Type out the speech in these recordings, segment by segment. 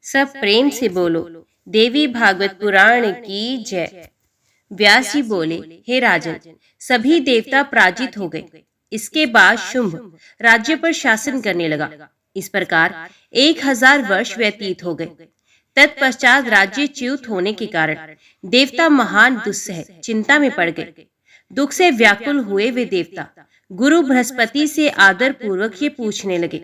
सब प्रेम से बोलो, देवी भागवत पुराण की जय। व्यास जी बोले, हे राजन, सभी देवता पराजित हो गए। इसके बाद शुंभ राज्य पर शासन करने लगा। इस प्रकार 1000 वर्ष व्यतीत हो गए। तत्पश्चात राज्य च्युत होने के कारण देवता महान दुस्सह चिंता में पड़ गए। दुख से व्याकुल हुए वे देवता गुरु बृहस्पति से आदर पूर्वक ये पूछने लगे,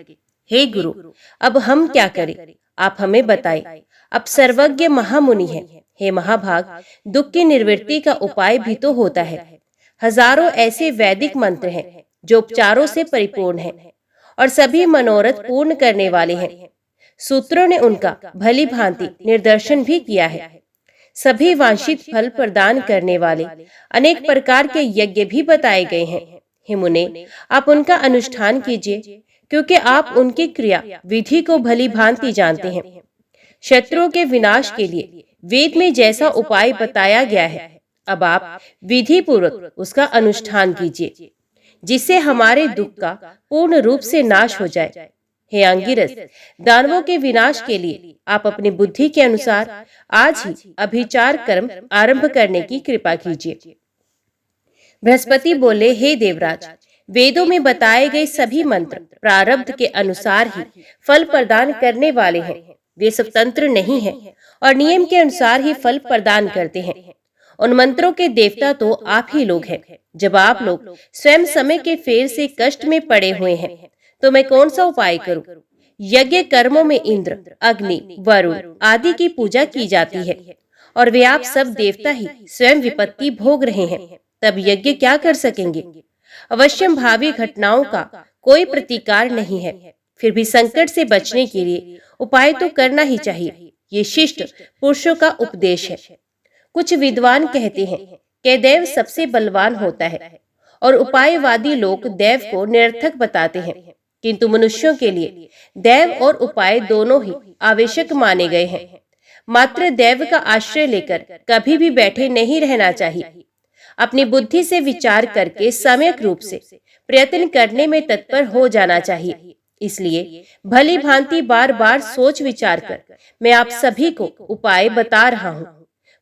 हे गुरु, अब हम क्या करें? आप हमें बताएं। अब सर्वज्ञ महामुनि है। हे महाभाग, दुख की निवृत्ति का उपाय भी तो होता है। हजारों ऐसे वैदिक मंत्र हैं जो उपचारों से परिपूर्ण हैं और सभी मनोरथ पूर्ण करने वाले हैं। सूत्रों ने उनका भली भांति निर्दर्शन भी किया है। सभी वांछित फल प्रदान करने वाले अनेक प्रकार के यज्ञ भी बताए गए हैं। हे मुने, आप उनका अनुष्ठान कीजिए, क्योंकि आप उनकी क्रिया विधि को भली भांति जानते हैं। शत्रुओं के विनाश के लिए वेद में जैसा उपाय बताया गया है, अब आप विधि पूर्वक उसका अनुष्ठान कीजिए, जिससे हमारे दुख का पूर्ण रूप से नाश हो जाए। हे अंगिरस, दानवों के विनाश के लिए आप अपनी बुद्धि के अनुसार आज ही अभिचार कर्म आरंभ करने की कृपा कीजिए। बृहस्पति बोले, हे देवराज, वेदों में बताए गए सभी मंत्र प्रारब्ध के अनुसार ही फल प्रदान करने वाले हैं। वे स्वतंत्र नहीं हैं और नियम के अनुसार ही फल प्रदान करते हैं। उन मंत्रों के देवता तो आप ही लोग हैं। जब आप लोग स्वयं समय के फेर से कष्ट में पड़े हुए हैं, तो मैं कौन सा उपाय करूं? यज्ञ कर्मों में इंद्र, अग्नि, वरुण आदि की पूजा की जाती है और वे आप सब देवता ही स्वयं विपत्ति भोग रहे हैं। तब यज्ञ क्या कर सकेंगे? अवश्य भावी घटनाओं का कोई प्रतिकार नहीं है। फिर भी संकट से बचने के लिए उपाय तो करना ही चाहिए। ये शिष्ट पुरुषों का उपदेश है। कुछ विद्वान कहते हैं कि दैव सबसे बलवान होता है और उपायवादी लोग दैव को निरर्थक बताते हैं, किंतु मनुष्यों के लिए दैव और उपाय दोनों ही आवश्यक माने गए हैं। मात्र दैव का आश्रय लेकर कभी भी बैठे नहीं रहना चाहिए। अपनी बुद्धि से विचार करके सम्यक रूप से प्रयत्न करने में तत्पर हो जाना चाहिए। इसलिए भली भांति बार बार सोच विचार कर मैं आप सभी को उपाय बता रहा हूँ।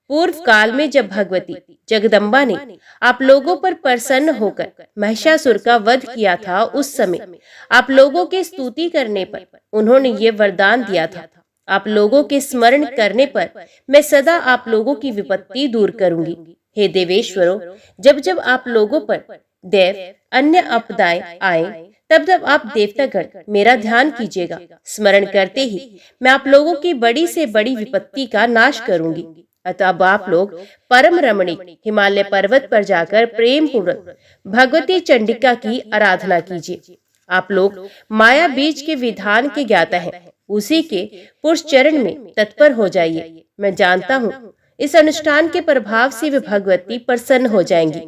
पूर्व काल में जब भगवती जगदम्बा ने आप लोगों पर प्रसन्न होकर महिषासुर का वध किया था, उस समय आप लोगों के स्तुति करने पर उन्होंने ये वरदान दिया था, आप लोगों के स्मरण करने पर मैं सदा आप लोगों की विपत्ति दूर करूंगी। हे देवेश्वरों, जब जब आप लोगों पर देव अन्य आपदाएं आए, तब तब आप देवतागण मेरा ध्यान कीजिएगा। स्मरण करते ही मैं आप लोगों की बड़ी से बड़ी विपत्ति का नाश करूंगी। अतः अब आप लोग परम रमणीक हिमालय पर्वत पर जाकर प्रेम पूर्वक भगवती चंडिका की आराधना कीजिए। आप लोग माया बीज के विधान के ज्ञाता हैं, उसी के पुरुष चरण में तत्पर हो जाइए। मैं जानता हूँ इस अनुष्ठान के प्रभाव से वे भगवती प्रसन्न हो जाएंगी।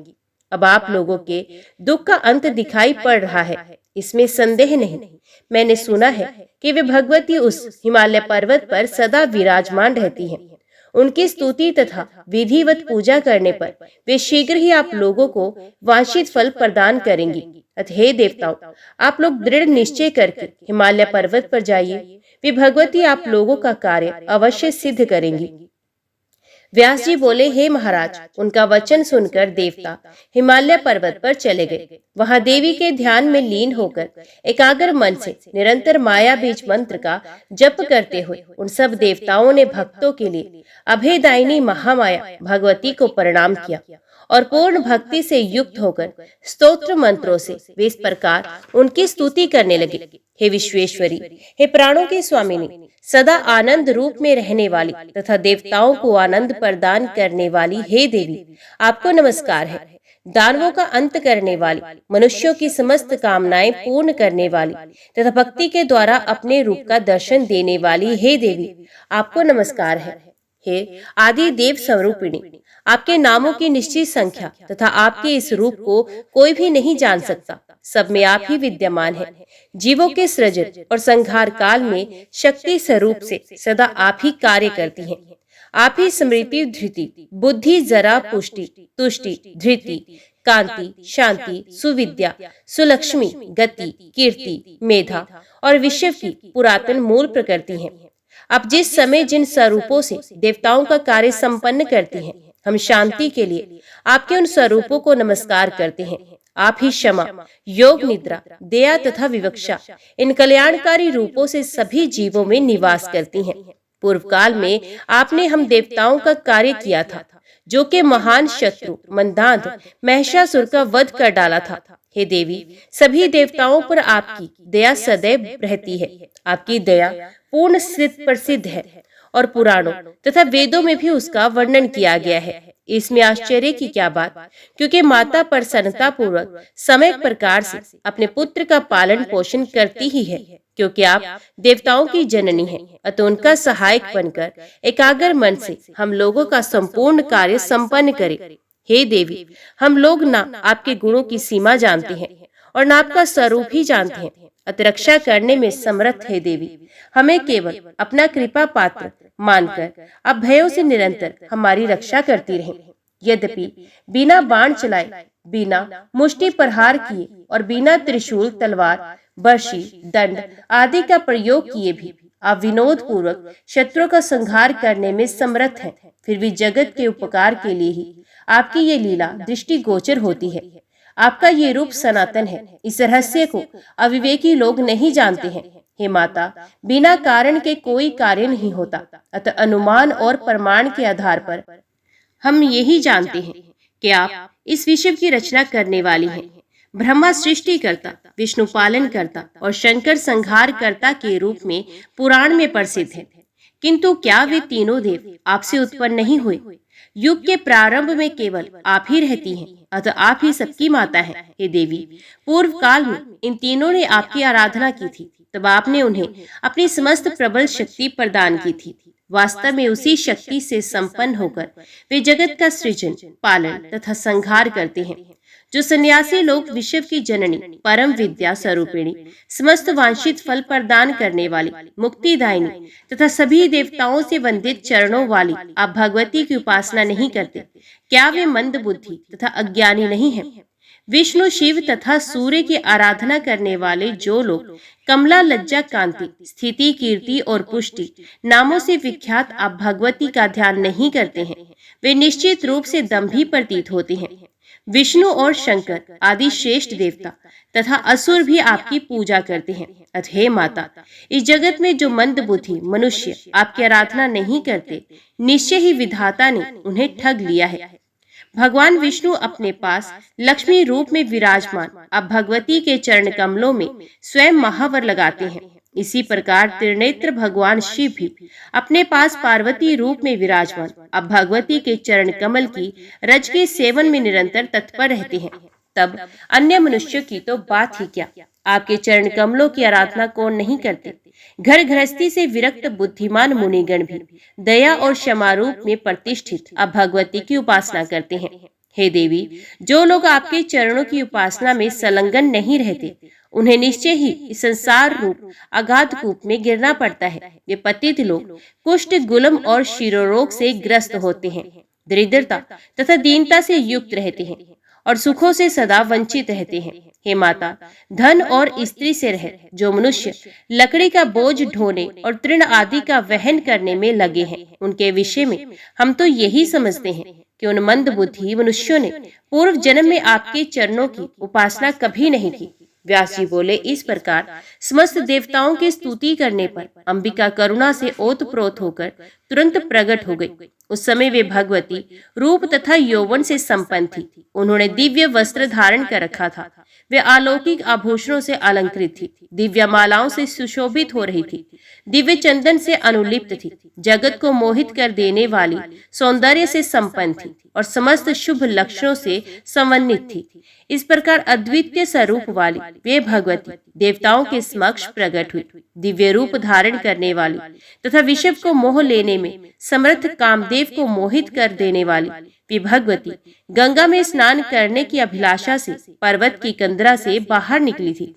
अब आप लोगों के दुख का अंत दिखाई पड़ रहा है, इसमें संदेह नहीं। मैंने सुना है कि वे भगवती उस हिमालय पर्वत पर सदा विराजमान रहती हैं। उनकी स्तुति तथा विधिवत पूजा करने पर वे शीघ्र ही आप लोगों को वांछित फल प्रदान करेंगी। अतः हे देवताओं, आप लोग दृढ़ निश्चय करके हिमालय पर्वत पर जाइए। वे भगवती आप लोगों का कार्य अवश्य सिद्ध करेंगी। व्यास जी बोले, हे महाराज, उनका वचन सुनकर देवता हिमालय पर्वत पर चले गए। वहां देवी के ध्यान में लीन होकर एकाग्र मन से निरंतर माया बीज मंत्र का जप करते हुए उन सब देवताओं ने भक्तों के लिए अभेदायिनी महामाया भगवती को प्रणाम किया और पूर्ण भक्ति से युक्त होकर स्तोत्र मंत्रों से वे इस प्रकार उनकी स्तुति करने लगे। हे विश्वेश्वरी, हे प्राणों के स्वामिनी, सदा आनंद रूप में रहने वाली तथा देवताओं को आनंद प्रदान करने वाली हे देवी, आपको नमस्कार है। दानवों का अंत करने वाली, मनुष्यों की समस्त कामनाएं पूर्ण करने वाली तथा भक्ति के द्वारा अपने रूप का दर्शन देने वाली हे देवी, आपको नमस्कार है। हे आदि देव स्वरूपिणी, आपके नामों की निश्चित संख्या तथा आपके इस रूप को कोई भी नहीं जान सकता। सब में आप ही विद्यमान हैं। जीवों के सृजन और संहार काल में शक्ति स्वरूप से सदा आप ही कार्य करती हैं। आप ही स्मृति, धृति, बुद्धि, जरा, पुष्टि, तुष्टि, धृति, कांति, शांति, सुविद्या, सुलक्ष्मी, गति, कीर्ति, मेधा और विश्व की पुरातन मूल प्रकृति हैं। आप जिस समय जिन स्वरूपों से देवताओं का कार्य संपन्न करती हैं, हम शांति के लिए आपके उन स्वरूपों को नमस्कार करते हैं। आप ही क्षमा, योग निद्रा, दया तथा विवक्षा इन कल्याणकारी रूपों से सभी जीवों में निवास करती हैं। पूर्व काल में आपने हम देवताओं का कार्य किया था, जो कि महान शत्रु मंदांध महिषासुर का वध कर डाला था। हे देवी, सभी देवताओं पर आपकी दया सदैव रहती है। आपकी दया पूर्ण सिद्ध प्रसिद्ध है और पुराणों तथा वेदों में भी उसका वर्णन किया गया है। इसमें आश्चर्य की क्या बात, क्योंकि माता प्रसन्नता पूर्वक समय प्रकार से अपने पुत्र का पालन पोषण करती ही है, क्योंकि आप देवताओं की जननी हैं। अतः उनका सहायक बनकर एकाग्र मन से हम लोगों का संपूर्ण कार्य संपन्न करें। हे देवी, हम लोग ना आपके गुणों की सीमा जानते हैं और ना आपका स्वरूप ही जानते हैं, अतः रक्षा करने में समर्थ है देवी। हमें केवल अपना कृपा पात्र मानकर आप भयों से निरंतर हमारी रक्षा करती रहें। यद्यपि बिना बाण चलाए, बिना मुष्टि प्रहार किए और बिना त्रिशूल, तलवार, बर्शी, दंड आदि का प्रयोग किए भी आप विनोद पूर्वक शत्रुओं का संहार करने में समर्थ हैं, फिर भी जगत के उपकार के लिए ही आपकी ये लीला दृष्टि गोचर होती है। आपका ये रूप सनातन है, इस रहस्य को अविवेकी लोग नहीं जानते हैं। हे माता, बिना कारण के कोई कार्य नहीं होता, अतः अनुमान और प्रमाण के आधार पर हम यही जानते हैं कि आप इस विश्व की रचना करने वाली हैं। ब्रह्मा सृष्टिकर्ता, विष्णु पालन करता और शंकर संहार करता के रूप में पुराण में प्रसिद्ध है। किंतु क्या वे तीनों देव आपसे उत्पन्न नहीं हुए? युग के प्रारंभ में केवल आप ही रहती हैं, अतः आप ही सबकी माता हैं। हे देवी, पूर्व काल में इन तीनों ने आपकी आराधना की थी, तब आपने उन्हें अपनी समस्त प्रबल शक्ति प्रदान की थी। वास्तव में उसी शक्ति से संपन्न होकर वे जगत का सृजन, पालन तथा संहार करते हैं। जो सन्यासी लोग विश्व की जननी, परम विद्या स्वरूपिणी, समस्त वांछित फल प्रदान करने वाली, मुक्तिदायिनी तथा सभी देवताओं से वंदित चरणों वाली आप भगवती की उपासना नहीं करते, क्या वे मंद बुद्धि तथा अज्ञानी नहीं हैं? विष्णु, शिव तथा सूर्य की आराधना करने वाले जो लोग कमला, लज्जा, कांति, स्थिति, कीर्ति और पुष्टि नामों से विख्यात आप भगवती का ध्यान नहीं करते हैं, वे निश्चित रूप से दंभी प्रतीत होते हैं। विष्णु और शंकर आदि श्रेष्ठ देवता तथा असुर भी आपकी पूजा करते हैं। अतः हे माता, इस जगत में जो मंद बुद्धि मनुष्य आपकी आराधना नहीं करते, निश्चय ही विधाता ने उन्हें ठग लिया है। भगवान विष्णु अपने पास लक्ष्मी रूप में विराजमान आप भगवती के चरण कमलों में स्वयं महावर लगाते हैं। इसी प्रकार त्रिनेत्र भगवान शिव भी अपने पास पार्वती रूप में विराजमान अब भगवती के चरण कमल की रज के सेवन में निरंतर तत्पर रहते हैं। तब अन्य मनुष्यों की तो बात ही क्या, आपके चरण कमलों की आराधना कौन नहीं करते। घर गृहस्थी से विरक्त बुद्धिमान मुनिगण भी दया और क्षमा रूप में प्रतिष्ठित अब भगवती की उपासना करते हैं। हे देवी, जो लोग आपके चरणों की उपासना में संलग्न नहीं रहते, उन्हें निश्चय ही इस संसार रूप अगाध कूप में गिरना पड़ता है। वे पतित लोग कुष्ठ, गुलम और शिरोरोग से ग्रस्त होते हैं, दरिद्रता तथा दीनता से युक्त रहते हैं और सुखों से सदा वंचित रहते हैं। हे माता, धन और स्त्री से रहित जो मनुष्य लकड़ी का बोझ ढोने और तृण आदि का वहन करने में लगे हैं, उनके विषय में हम तो यही समझते हैं कि उन मंद बुद्धि मनुष्यों ने पूर्व जन्म में आपके चरणों की उपासना कभी नहीं की। व्यास जी बोले, इस प्रकार समस्त देवताओं की स्तुति करने पर अंबिका करुणा से ओतप्रोत होकर तुरंत प्रकट हो गई। उस समय वे भगवती रूप तथा यौवन से संपन्न थी। उन्होंने दिव्य वस्त्र धारण कर रखा था। वे अलौकिक आभूषणों से अलंकृत थी, दिव्य मालाओं से सुशोभित हो रही थी, दिव्य चंदन से अनुलिप्त थी, जगत को मोहित कर देने वाली सौंदर्य से संपन्न थी और समस्त शुभ लक्षणों से समन्वित थी। इस प्रकार अद्वितीय स्वरूप वाली वे भगवती देवताओं के समक्ष प्रकट हुई। दिव्य रूप धारण करने वाली तथा विश्व को मोह लेने में समर्थ कामदेव को मोहित कर देने वाली वे भगवती गंगा में स्नान करने की अभिलाषा से पर्वत की कंदरा से बाहर निकली थी।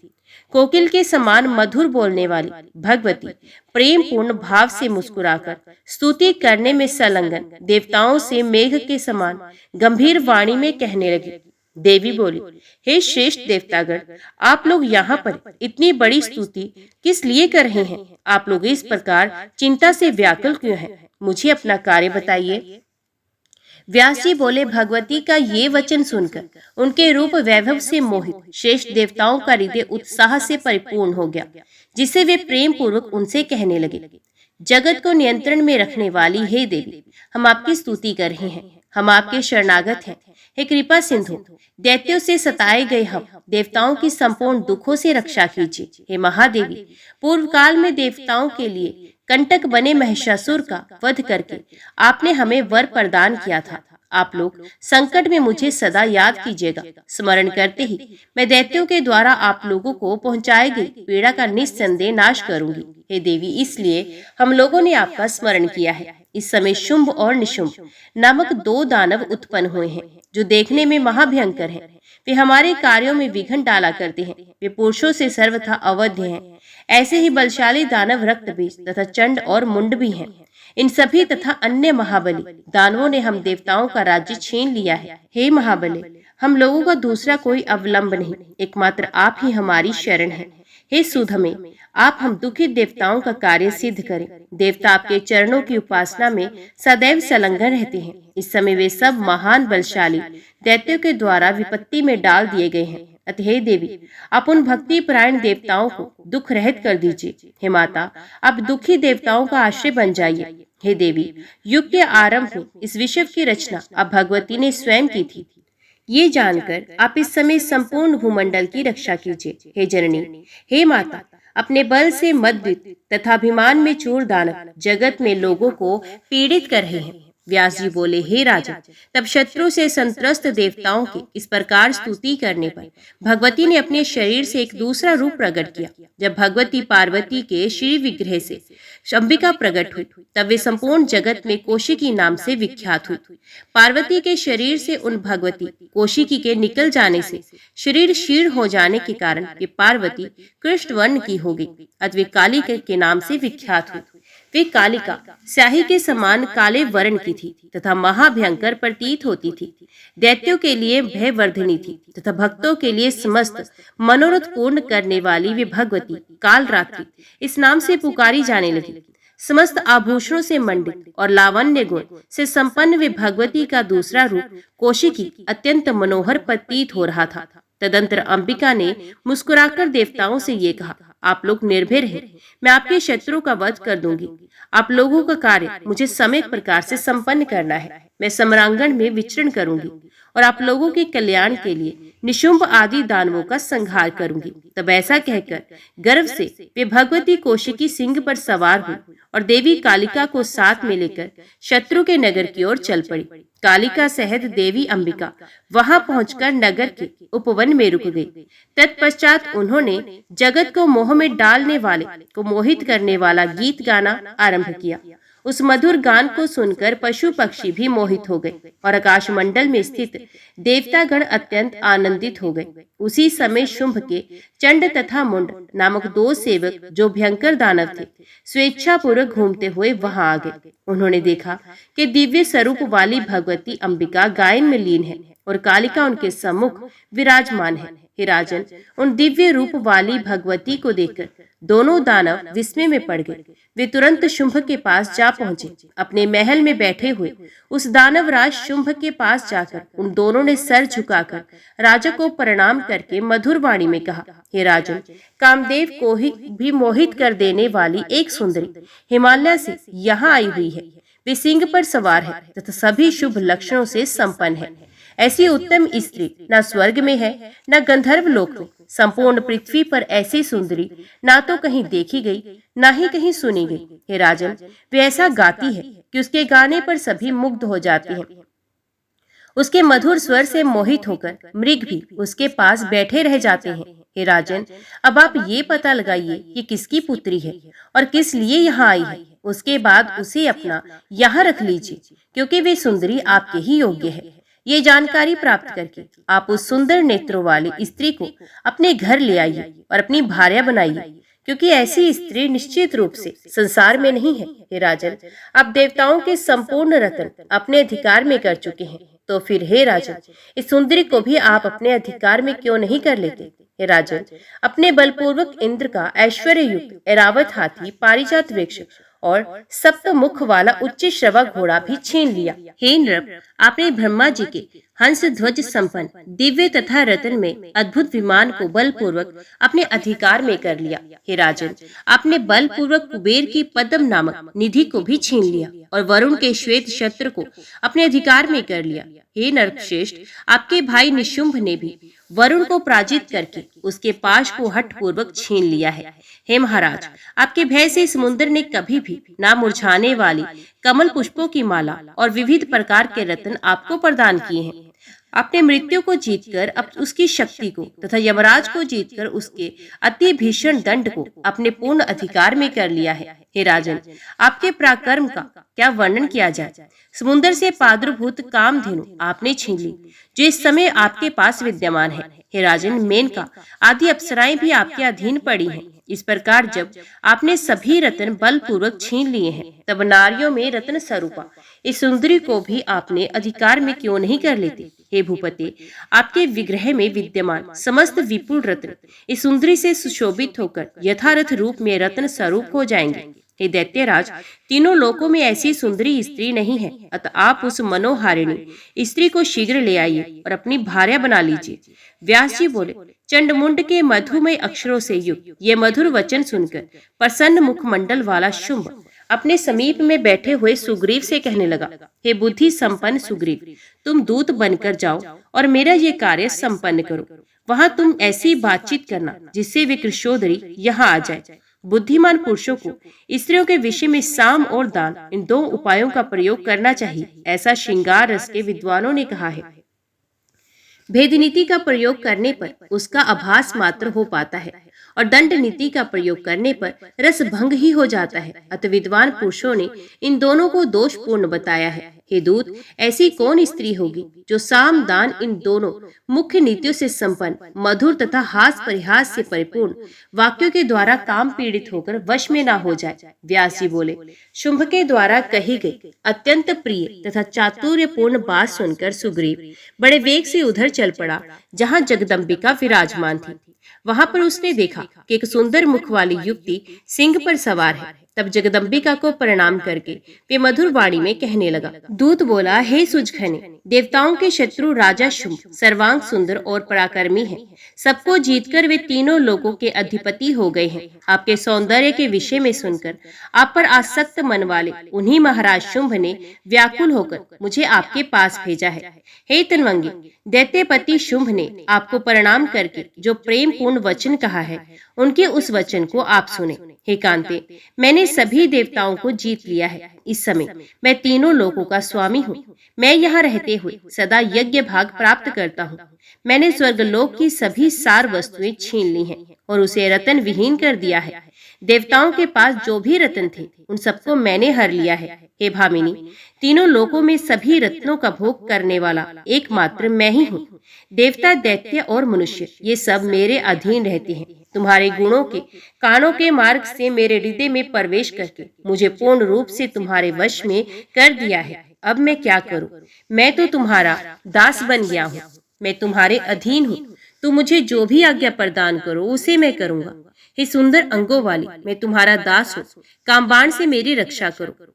कोकिल के समान मधुर बोलने वाली भगवती प्रेम पूर्ण भाव से मुस्कुराकर स्तुति करने में संलग्न देवताओं से मेघ के समान गंभीर वाणी में कहने लगी, देवी बोली, हे श्रेष्ठ देवतागण, आप लोग यहाँ पर इतनी बड़ी स्तुति किस लिए कर रहे हैं? आप लोग इस प्रकार चिंता से व्याकुल क्यों हैं? मुझे अपना कार्य बताइए। व्यास जी बोले, भगवती का ये वचन सुनकर उनके रूप वैभव से मोहित श्रेष्ठ देवताओं का हृदय उत्साह से परिपूर्ण हो गया, जिसे वे प्रेम पूर्वक उनसे कहने लगे, जगत को नियंत्रण में रखने वाली हे देवी, हम आपकी स्तुति कर रहे हैं, हम आपके शरणागत हैं। हे कृपा सिंधु, दैत्यों से सताए गए हम देवताओं की संपूर्ण दुखों से रक्षा कीजिए। हे महादेवी, पूर्व काल में देवताओं के लिए कंटक बने महिषासुर का वध करके आपने हमें वर प्रदान किया था। आप लोग संकट में मुझे सदा याद कीजिएगा। स्मरण करते ही मैं दैत्यों के द्वारा आप लोगों को पहुंचाई गई पीड़ा का निस्संदेह नाश करूंगी। हे देवी, इसलिए हम लोगों ने आपका स्मरण किया है। इस समय शुंभ और निशुंभ नामक दो दानव उत्पन्न हुए हैं, जो देखने में महाभयंकर हैं। वे हमारे कार्यों में विघ्न डाला करते हैं। वे पुरुषों से सर्वथा अवध्य हैं। ऐसे ही बलशाली दानव रक्त बीज तथा चंड और मुंड भी हैं। इन सभी तथा अन्य महाबली दानवों ने हम देवताओं का राज्य छीन लिया है। हे महाबली, हम लोगों का दूसरा कोई अवलंब नहीं, एकमात्र आप ही हमारी शरण है। हे सुधमे, आप हम दुखित देवताओं का कार्य सिद्ध करें। देवता आपके चरणों की उपासना में सदैव संलग्न रहते हैं। इस समय वे सब महान बलशाली दैत्यों के द्वारा विपत्ति में डाल दिए गए हैं। अतः हे देवी, आप उन भक्ति परायण देवताओं को दुख रहित कर दीजिए। हे माता, आप दुखी देवताओं का आश्रय बन जाइए। हे देवी, युग के आरंभ में इस विश्व की रचना अब भगवती ने स्वयं की थी। ये जानकर आप इस समय संपूर्ण भूमंडल की रक्षा कीजिए। हे जननी, हे माता, अपने बल से मदद्वित तथा अभिमान में चूर दानव जगत में लोगों को पीड़ित कर रहे हैं। व्यास जी बोले, हे राजा, तब शत्रु से संत्रस्त देवताओं की इस प्रकार स्तुति करने पर भगवती ने अपने शरीर से एक दूसरा रूप प्रकट किया। जब भगवती पार्वती के श्री विग्रह से अंबिका प्रकट हुई, तब वे संपूर्ण जगत में कौशिकी नाम से विख्यात हुई। पार्वती के शरीर से उन भगवती कौशिकी के निकल जाने से शरीर क्षीण हो जाने के कारण वे पार्वती कृष्ण वर्ण की हो गई, अतः वे कालिका के नाम से विख्यात हुई। वे कालिका स्याही के समान काले वर्ण की थी तथा महाभयंकर प्रतीत होती थी। दैत्यों के लिए भयवर्धिनी थी तथा भक्तों के लिए समस्त मनोरथ पूर्ण करने वाली वे भगवती कालरात्रि इस नाम से पुकारी जाने लगी। समस्त आभूषणों से मंडित और लावण्य गुण से संपन्न वे भगवती का दूसरा रूप कौशिकी अत्यंत मनोहर प्रतीत हो रहा था। तदंतर अंबिका ने मुस्कुराकर देवताओं से ये कहा, आप लोग निर्भय रहे, मैं आपके शत्रु का वध कर दूंगी। आप लोगों का कार्य मुझे सम्यक प्रकार से संपन्न करना है। मैं सम्रांगण में विचरण करूंगी और आप लोगों के कल्याण के लिए निशुंभ आदि दानवों का संहार करूंगी। तब ऐसा कहकर गर्व से वे भगवती कौशिकी सिंह पर सवार हुई और देवी कालिका को साथ में लेकर शत्रु के नगर की ओर चल पड़ी। कालिका सहित देवी अंबिका वहां पहुंचकर नगर के उपवन में रुक गई। तत्पश्चात उन्होंने जगत को मोह में डालने वाले को मोहित करने वाला गीत गाना आरंभ किया। उस मधुर गान को सुनकर पशु पक्षी भी मोहित हो गए और आकाश मंडल में स्थित देवतागण अत्यंत आनंदित हो गए। उसी समय शुंभ के चंड तथा मुंड नामक दो सेवक, जो भयंकर दानव थे, स्वेच्छा पूर्वक घूमते हुए वहां आ गए। उन्होंने देखा कि दिव्य स्वरूप वाली भगवती अंबिका गायन में लीन है और कालिका उनके सम्मुख विराजमान है। हे राजन, उन दिव्य रूप वाली भगवती को देखकर दोनों दानव विस्मय में पड़ गए। वे तुरंत शुंभ के पास जा पहुंचे। अपने महल में बैठे हुए उस दानवराज शुंभ के पास जाकर उन दोनों ने सर झुकाकर राजा को प्रणाम करके मधुर वाणी में कहा, हे राजन, कामदेव को ही भी मोहित कर देने वाली एक सुंदरी हिमालय से यहाँ आई हुई है। वे सिंह पर सवार है तथा सभी शुभ लक्षणों से संपन्न है। ऐसी उत्तम स्त्री न स्वर्ग में है न गंधर्व लोक में। संपूर्ण पृथ्वी पर ऐसी सुंदरी ना तो कहीं देखी गई ना ही कहीं सुनी गई। हे राजन, वे ऐसा गाती है कि उसके गाने पर सभी मुग्ध हो जाते हैं। उसके मधुर स्वर से मोहित होकर मृग भी उसके पास बैठे रह जाते हैं। हे राजन, अब आप ये पता लगाइए कि किसकी पुत्री है और किस लिए यहाँ आई है। उसके बाद उसे अपना यहाँ रख लीजिए, क्योंकि वे सुंदरी आपके ही योग्य है। ये जानकारी प्राप्त करके आप उस सुंदर नेत्रों वाली स्त्री को अपने घर ले आइए और अपनी भार्या बनाइए, क्योंकि ऐसी स्त्री निश्चित रूप से संसार में नहीं है। हे राजन, अब देवताओं के संपूर्ण रत्न अपने अधिकार में कर चुके हैं, तो फिर हे राजन, इस सुंदरी को भी आप अपने अधिकार में क्यों नहीं कर लेते? हे राजन, अपने बलपूर्वक इंद्र का ऐश्वर्य युक्त ऐरावत हाथी, पारिजात वृक्ष और सप्त मुख वाला उच्च श्रवा घोड़ा भी छीन लिया। हे नृप, आपने ब्रह्मा जी के हंस ध्वज संपन्न दिव्य तथा रत्न में अद्भुत विमान को बलपूर्वक अपने अधिकार में कर लिया। हे राजन, आपने बलपूर्वक कुबेर की पद्म नामक निधि को भी छीन लिया और वरुण के श्वेत छत्र को अपने अधिकार में कर लिया। हे नरश्रेष्ठ, आपके भाई निशुंभ ने भी वरुण को पराजित करके उसके पाश को हठ पूर्वक छीन लिया है। हे महाराज, आपके भय से समुद्र ने कभी भी ना मुरझाने वाली कमल पुष्पों की माला और विविध प्रकार के रत्न आपको प्रदान किए हैं। आपने मृत्यु को जीतकर अब उसकी शक्ति को तथा यमराज को जीतकर उसके अति भीषण दंड को अपने पूर्ण अधिकार में कर लिया है। हे राजन, आपके पराक्रम का क्या वर्णन किया जाए। समुद्र से प्रादुर्भूत कामधेनु आपने छीन ली, जो इस समय आपके पास विद्यमान है। हे राजन, मेनका आदि अप्सराएं भी आपके अधीन पड़ी हैं। इस प्रकार जब आपने सभी रत्न बलपूर्वक छीन लिए हैं, तब नारियों में रत्न स्वरूपा इस सुंदरी को भी आपने अधिकार में क्यों नहीं कर लेते? हे भूपति, आपके विग्रह में विद्यमान समस्त विपुल रत्न इस सुंदरी से सुशोभित होकर यथारथ रूप में रत्न स्वरूप हो जाएंगे। हे राज, तीनों लोकों में ऐसी सुंदरी स्त्री नहीं है, अतः आप उस मनोहारिणी स्त्री को शीघ्र ले आइए और अपनी भार्या बना लीजिए। व्यास जी बोले, चंडमुंड के मधुमय अक्षरों से युक्त ये मधुर वचन सुनकर प्रसन्न मुखमंडल वाला शुंभ अपने समीप में बैठे हुए सुग्रीव से कहने लगा, हे बुद्धि संपन्न सुग्रीव, तुम दूत बनकर जाओ और मेरा ये कार्य संपन्न करो। वहां तुम ऐसी बातचीत करना जिससे वे कृशोदरी यहाँ आ जाए। बुद्धिमान पुरुषों को स्त्रियों के विषय में साम और दान, इन दो उपायों का प्रयोग करना चाहिए, ऐसा श्रृंगार रस के विद्वानों ने कहा है। भेद नीति का प्रयोग करने पर उसका आभास मात्र हो पाता है और दंड नीति का प्रयोग करने पर रस भंग ही हो जाता है। अतः विद्वान पुरुषों ने इन दोनों को दोषपूर्ण बताया है। हे दूत, ऐसी कौन स्त्री होगी जो साम दान इन दोनों मुख्य नीतियों से संपन्न, मधुर तथा हास परिहास से परिपूर्ण वाक्यों के द्वारा काम पीड़ित होकर वश में ना हो जाए। व्यास जी बोले, शुंभ के द्वारा कही गई अत्यंत प्रिय तथा चातुर्यपूर्ण बात सुनकर सुग्रीव बड़े वेग से उधर चल पड़ा जहाँ जगदम्बिका विराजमान थी। वहां पर उसने देखा कि एक सुंदर मुख वाली युवती सिंह पर सवार है। तब जगदम्बिका को प्रणाम करके वे मधुर वाणी में कहने लगा। दूत बोला, हे सुजघने, देवताओं के शत्रु राजा शुंभ सर्वांग सुंदर और पराक्रमी है। सबको जीतकर वे तीनों लोगों के अधिपति हो गए हैं। आपके सौंदर्य के विषय में सुनकर आप पर आसक्त मन वाले उन्हीं महाराज शुंभ ने व्याकुल होकर मुझे आपके पास भेजा है। हे तन्वंगी, दैत्यपति शुंभ ने आपको प्रणाम करके जो प्रेम पूर्ण वचन कहा है, उनके उस वचन को आप सुने। हे कांते, मैंने सभी देवताओं को जीत लिया है। इस समय मैं तीनों लोकों का स्वामी हूँ। मैं यहाँ रहते हुए सदा यज्ञ भाग प्राप्त करता हूँ। मैंने स्वर्गलोक की सभी सार वस्तुएं छीन ली हैं और उसे रतन विहीन कर दिया है। देवताओं के पास जो भी रत्न थे उन सबको मैंने हर लिया है। हे भामिनी, तीनों लोकों में सभी रत्नों का भोग करने वाला एकमात्र मैं ही हूँ। देवता, दैत्य और मनुष्य ये सब मेरे अधीन रहते हैं। तुम्हारे गुणों के कानों के मार्ग से मेरे हृदय में प्रवेश करके मुझे पूर्ण रूप से तुम्हारे वश में कर दिया है। अब मैं क्या करूं? मैं तो तुम्हारा दास बन गया हूँ। मैं तुम्हारे अधीन हूँ। तुम मुझे जो भी आज्ञा प्रदान करो उसे मैं करूंगा। हे सुंदर अंगों वाली, मैं तुम्हारा दास हूँ। कामबाण से मेरी रक्षा करो।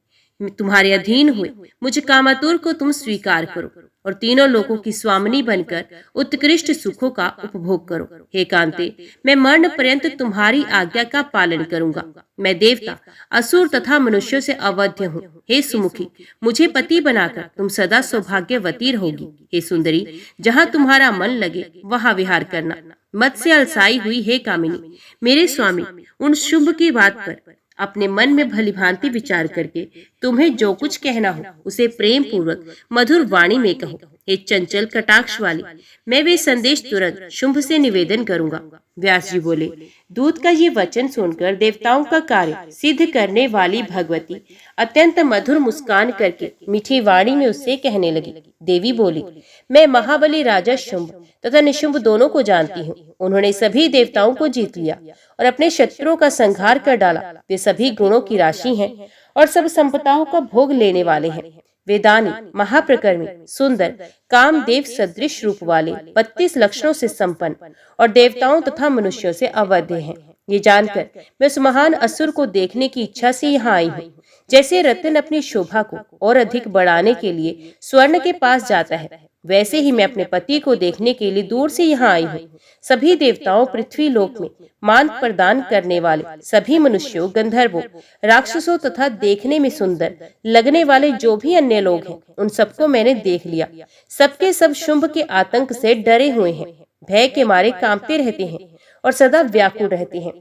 तुम्हारे अधीन हुए मुझ कामातुर को तुम स्वीकार करो और तीनों लोगों की स्वामिनी बनकर उत्कृष्ट सुखों का उपभोग करो। हे कांते, मैं मरण पर्यंत तुम्हारी आज्ञा का पालन करूंगा। मैं देवता, असुर तथा मनुष्यों से अवध्य हूँ। हे सुमुखी, मुझे पति बनाकर तुम सदा सौभाग्यवती रहोगी। हे सुंदरी, जहाँ तुम्हारा मन लगे वहाँ विहार करना। मत से अलसाई हुई हे कामिनी, मेरे स्वामी उन शुभ की बात पर अपने मन में भली भांति विचार करके तुम्हें जो कुछ कहना हो उसे प्रेम पूर्वक मधुर वाणी में कहो। हे चंचल कटाक्ष वाली, मैं वे संदेश तुरंत शुंभ से निवेदन करूंगा। व्यास जी बोले, दूत का ये वचन सुनकर देवताओं का कार्य सिद्ध करने वाली भगवती अत्यंत मधुर मुस्कान करके मीठी वाणी में उससे कहने लगी। देवी बोली, मैं महाबली राजा शुंभ तथा निशुंभ दोनों को जानती हूँ। उन्होंने सभी देवताओं को जीत लिया और अपने शत्रुओं का संहार कर डाला। वे सभी गुणों की राशि हैं और सब संपदाओं का भोग लेने वाले हैं। वे दानी, महाप्रकर्मी, सुंदर, कामदेव सदृश रूप वाले, 32 लक्षणों से संपन्न और देवताओं तथा मनुष्यों से अवध्य हैं। ये जानकर मैं उस महान असुर को देखने की इच्छा से यहाँ आई हूँ। जैसे रत्न अपनी शोभा को और अधिक बढ़ाने के लिए स्वर्ण के पास जाता है, वैसे ही मैं अपने पति को देखने के लिए दूर से यहाँ आई हूँ। सभी देवताओं, पृथ्वी लोक में मान प्रदान करने वाले सभी मनुष्यों, गंधर्वों, राक्षसों तथा देखने में सुंदर लगने वाले जो भी अन्य लोग हैं, उन सबको मैंने देख लिया। सबके सब शुंभ के आतंक से डरे हुए हैं, भय के मारे कांपते रहते हैं और सदा व्याकुल रहते हैं।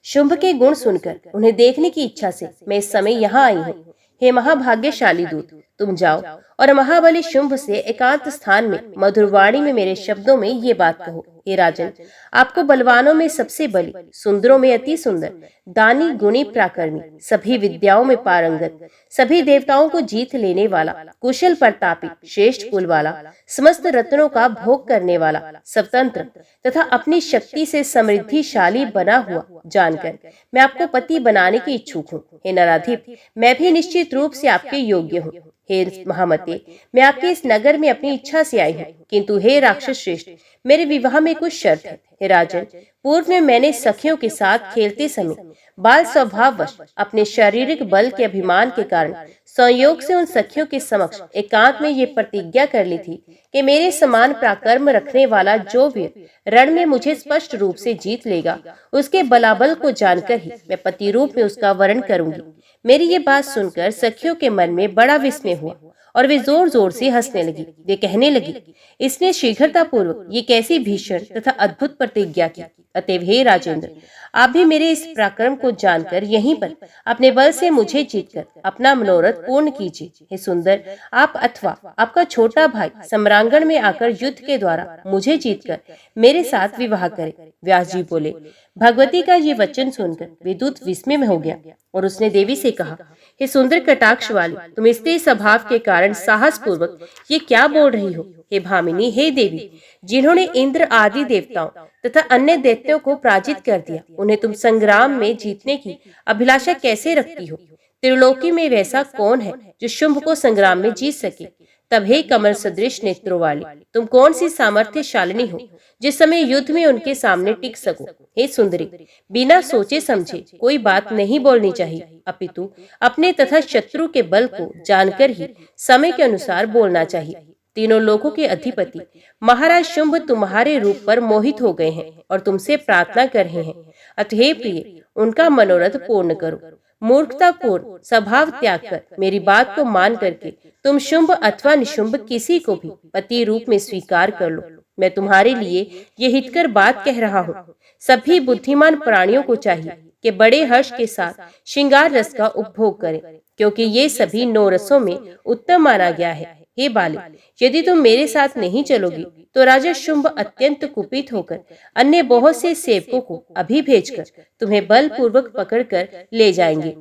शुंभ के गुण सुनकर उन्हें देखने की इच्छा से मैं इस समय यहाँ आई हूँ। हे महाभाग्यशाली दूत, तुम जाओ और महाबली शुंभ से एकांत स्थान में मधुर वाणी में मेरे शब्दों में ये बात कहो। हे राजन, आपको बलवानों में सबसे बली, सुंदरों में अति सुंदर, दानी, गुणी, प्राकर्मी, सभी विद्याओं में पारंगत, सभी देवताओं को जीत लेने वाला, कुशल प्रतापी, श्रेष्ठ कुल वाला, समस्त रत्नों का भोग करने वाला, स्वतंत्र तथा अपनी शक्ति से समृद्धिशाली बना हुआ जानकर मैं आपको पति बनाने की इच्छुक हूँ। हे नराधिप, मैं भी निश्चित रूप से आपके योग्य हूँ। हे महामते, मैं आपके इस नगर में अपनी इच्छा से आई हूँ, किंतु हे राक्षस श्रेष्ठ, मेरे विवाह में कुछ शर्त है। हे राजन, पूर्व में मैंने सखियों के साथ खेलते समय बाल स्वभाववश अपने शारीरिक बल के अभिमान के कारण संयोग से उन सखियों के समक्ष एकांत में ये प्रतिज्ञा कर ली थी कि मेरे समान पराक्रम रखने वाला जो वीर रण में मुझे स्पष्ट रूप से जीत लेगा, उसके बलाबल को जानकर ही मैं पति रूप में उसका वरण करूंगी। मेरी ये बात सुनकर सखियों के मन में बड़ा विस्मय हुआ और वे जोर जोर से हंसने लगी। वे कहने लगी, इसने शीघ्रता पूर्वक ये कैसी भीषण तथा अद्भुत प्रतिज्ञा की। अतएव हे राजेंद्र, आप भी मेरे इस पराक्रम को जानकर यहीं पर अपने बल से मुझे जीतकर अपना मनोरथ पूर्ण कीजिए। हे सुंदर, आप अथवा आपका छोटा भाई सम्रांगण में आकर युद्ध के द्वारा मुझे जीतकर मेरे साथ विवाह करें। व्यास जी बोले, भगवती का ये वचन सुनकर विद्युत विस्मय में हो गया और उसने देवी से कहा, हे सुंदर कटाक्ष वाली, तुम स्त्री स्वभाव के कारण साहस पूर्वक ये क्या बोल रही हो। हे भामिनी, हे देवी, जिन्होंने इंद्र आदि देवताओं तथा अन्य दैत्यों को पराजित कर दिया, उन्हें तुम संग्राम में जीतने की अभिलाषा कैसे रखती हो। त्रिलोकी में वैसा कौन है जो शुंभ को संग्राम में जीत सके। तब हे कमल सदृश नेत्रों वाली, तुम कौन सी सामर्थ्यशालिनी हो जिस समय युद्ध में उनके सामने टिक सको। हे सुंदरी, बिना सोचे समझे कोई बात नहीं बोलनी चाहिए, अपितु अपने तथा शत्रु के बल को जानकर ही समय के अनुसार बोलना चाहिए। तीनों लोगों के अधिपति महाराज शुंभ तुम्हारे रूप पर मोहित हो गए हैं और तुमसे प्रार्थना कर रहे हैं। अतः हे प्रिय, उनका मनोरथ पूर्ण करो। मूर्खतापूर्ण स्वभाव त्याग कर मेरी बात को मान करके तुम शुंभ अथवा निशुंभ किसी को भी पति रूप में स्वीकार कर लो। मैं तुम्हारे लिए ये हितकर बात कह रहा हूँ। सभी बुद्धिमान प्राणियों को चाहिए कि बड़े हर्ष के साथ श्रृंगार रस का उपभोग करें, क्योंकि ये सभी 9 रसों में उत्तम माना गया है। हे बाले, यदि तुम मेरे साथ नहीं चलोगी तो राजा शुंभ अत्यंत कुपित होकर अन्य बहुत से सेवकों को अभी भेजकर तुम्हें बलपूर्वक पकड़कर ले जाएंगे।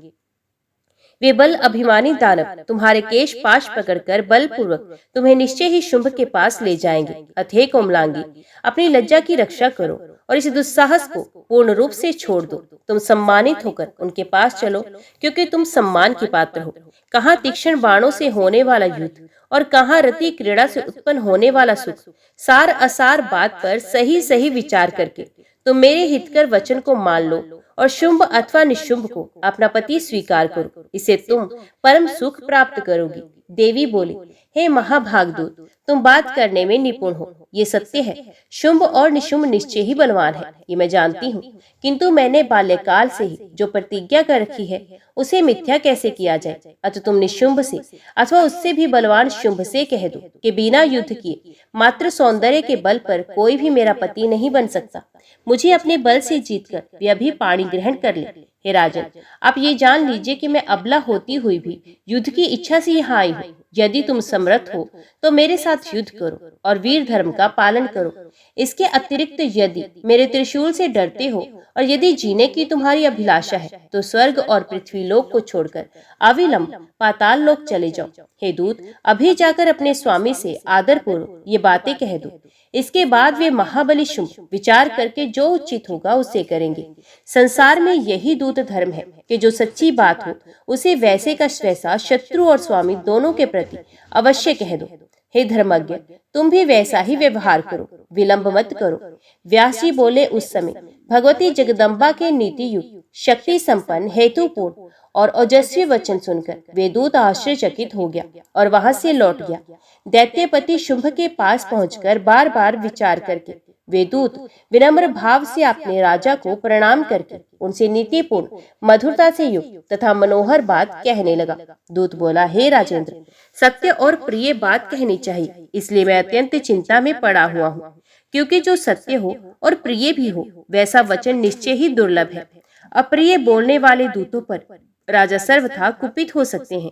वे बल अभिमानी दानव तुम्हारे केश पाश पकड़कर बलपूर्वक तुम्हें निश्चय ही शुंभ के पास ले जाएंगे। अथे कोमलांगी, अपनी लज्जा की रक्षा करो और इस दुस्साहस को पूर्ण रूप से छोड़ दो। तुम सम्मानित होकर उनके पास चलो, क्योंकि तुम सम्मान के पात्र हो। कहाँ तीक्ष्ण बाणों से होने वाला युद्ध और कहाँ रति क्रीड़ा से उत्पन्न होने वाला सुख। सार असार बात पर सही सही विचार करके तुम मेरे हितकर वचन को मान लो और शुंभ अथवा निशुंभ को अपना पति स्वीकार करो। इसे तुम परम सुख प्राप्त करोगी। देवी बोली, हे महाभागदूत, तुम बात करने में निपुण हो, ये सत्य है। शुंभ और निशुंभ निश्चय ही बलवान है, ये मैं जानती हूँ, किंतु मैंने बाल्यकाल से ही जो प्रतिज्ञा कर रखी है उसे मिथ्या कैसे किया जाए। अतः तुम निशुंभ से अथवा उससे भी बलवान शुंभ से कह दो कि बिना युद्ध किए मात्र सौंदर्य के बल पर कोई भी मेरा पति नहीं बन सकता। मुझे अपने बल से जीतकर वे अभी पाणी ग्रहण कर ले। हे राजन, आप ये जान लीजिए कि मैं अबला होती हुई भी युद्ध की इच्छा से यहाँ आई हूँ। यदि तुम समर्थ हो तो मेरे साथ युद्ध करो और वीर धर्म का पालन करो। इसके अतिरिक्त यदि मेरे त्रिशूल से डरते हो और यदि जीने की तुम्हारी अभिलाषा है तो स्वर्ग और पृथ्वी लोक को छोड़कर अविलंब पाताल लोक चले जाओ। हे दूत, अभी जाकर अपने स्वामी से आदर पूर्वक ये बातें कह दो। इसके बाद वे महाबली शुंभ विचार करके जो उचित होगा उसे करेंगे। संसार में यही दूत धर्म है कि जो सच्ची बात हो उसे वैसे का वैसा शत्रु और स्वामी दोनों के प्रति अवश्य कह दो। हे धर्मज्ञ, तुम भी वैसा ही व्यवहार करो, विलंब मत करो। व्यास जी बोले, उस समय भगवती जगदम्बा के नीति युक्त, शक्ति संपन्न, हेतुपूर्ण और ओजस्वी वचन सुनकर वेदूत आश्चर्यचकित हो गया और वहां से लौट गया। दैत्यपति शुंभ के पास पहुंचकर बार बार विचार करके वेदूत विनम्र भाव से अपने राजा को प्रणाम करके उनसे नीतिपूर्ण, मधुरता से युक्त तथा मनोहर बात कहने लगा। दूत बोला, हे राजेंद्र, सत्य और प्रिय बात कहनी चाहिए, इसलिए मैं अत्यंत चिंता में पड़ा हुआ हूँ, क्योंकि जो सत्य हो और प्रिय भी हो वैसा वचन निश्चय ही दुर्लभ है। अप्रिय बोलने वाले दूतों पर राजा सर्वथा कुपित हो सकते हैं,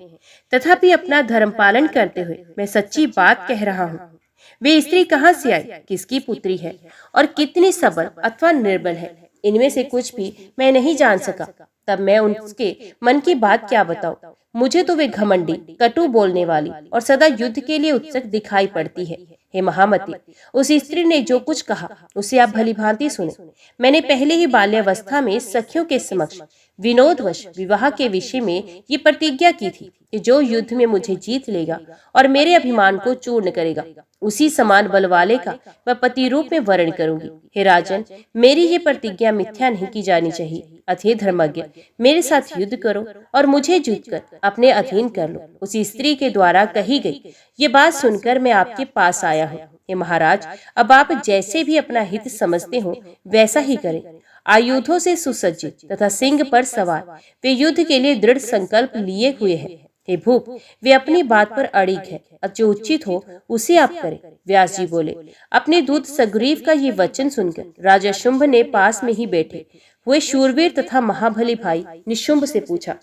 तथापि अपना धर्म पालन करते हुए मैं सच्ची बात कह रहा हूँ। वे स्त्री कहाँ से आई, किसकी पुत्री है और कितनी सबल अथवा निर्बल है, इनमें से कुछ भी मैं नहीं जान सका। तब मैं उसके मन की बात क्या बताऊं। मुझे तो वे घमंडी, कटु बोलने वाली और सदा युद्ध के लिए उत्सुक दिखाई पड़ती है। हे महामती, उस स्त्री ने जो कुछ कहा उसे आप भली भांति सुने। मैंने पहले ही बाल्यावस्था में सखियों के समक्ष विनोदवश विवाह के विषय में ये प्रतिज्ञा की थी कि जो युद्ध में मुझे जीत लेगा और मेरे अभिमान को चूर्ण करेगा, उसी समान बल वाले का मैं पति रूप में वर्ण करूंगी। हे राजन, मेरी ये प्रतिज्ञा मिथ्या नहीं की जानी चाहिए। अतः धर्मज्ञ, मेरे साथ युद्ध करो और मुझे जीतकर अपने अधीन कर लो। उसी स्त्री के द्वारा कही गई ये बात सुनकर मैं आपके पास आया हूँ। हे महाराज, अब आप जैसे भी अपना हित समझते हो वैसा ही करें। आयुधों से सुसज्जित तथा सिंह पर सवार वे युद्ध के लिए दृढ़ संकल्प लिए हुए हैं। हे भूप, वे अपनी बात पर अड़िग है, जो उचित हो उसे आप करें। व्यास जी बोले, अपने दूत सग्रीव का ये वचन सुनकर राजा शुंभ ने पास में ही बैठे हुए शूरवीर तथा महाबली भाई निशुंभ से पूछा,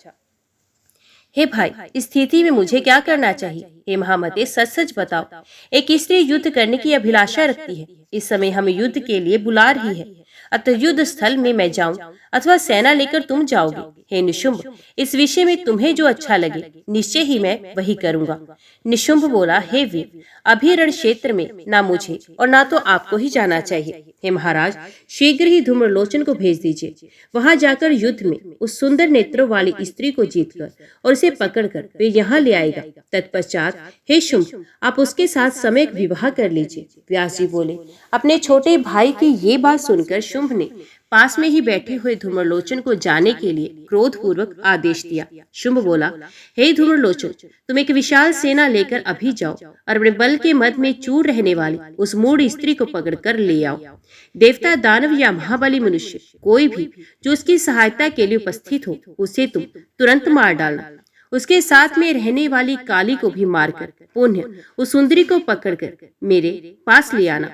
हे भाई, इस स्थिति में मुझे क्या करना चाहिए? हे महामते, सच सच बताओ। एक स्त्री युद्ध करने की अभिलाषा रखती है, इस समय हमें युद्ध के लिए बुला रही है, अतः युद्ध स्थल में मैं जाऊं अथवा सेना लेकर तुम जाओगे? हे निशुंभ, इस विषय में तुम्हें जो अच्छा लगे निश्चय ही मैं वही करूंगा। निशुंभ बोला, हे वीर, अभी रण क्षेत्र में ना मुझे और ना तो आपको ही जाना चाहिए। हे महाराज, शीघ्र ही धूम्रलोचन को भेज दीजिए। वहां जाकर युद्ध में उस सुंदर नेत्रों वाली स्त्री को जीतकर और उसे पकड़कर वे यहाँ ले आएगा। तत्पश्चात हे शुंभ, आप उसके साथ समय विवाह कर लीजिए। व्यास जी बोले, अपने छोटे भाई की ये बात सुनकर शुंभ ने पास में ही बैठे हुए धूम्रलोचन को जाने के लिए क्रोध पूर्वक आदेश दिया। शुंभ बोला, हे धूम्रलोचन, तुम एक विशाल सेना लेकर अभी जाओ और अपने बल के मद में चूर रहने वाली उस मूढ़ स्त्री को पकड़कर ले आओ। देवता, दानव या महाबली मनुष्य कोई भी जो उसकी सहायता के लिए उपस्थित हो उसे तुम तुरंत मार डालना। उसके साथ में रहने वाली काली को भी मारकर पुनः उस सुंदरी को पकड़कर मेरे पास ले आना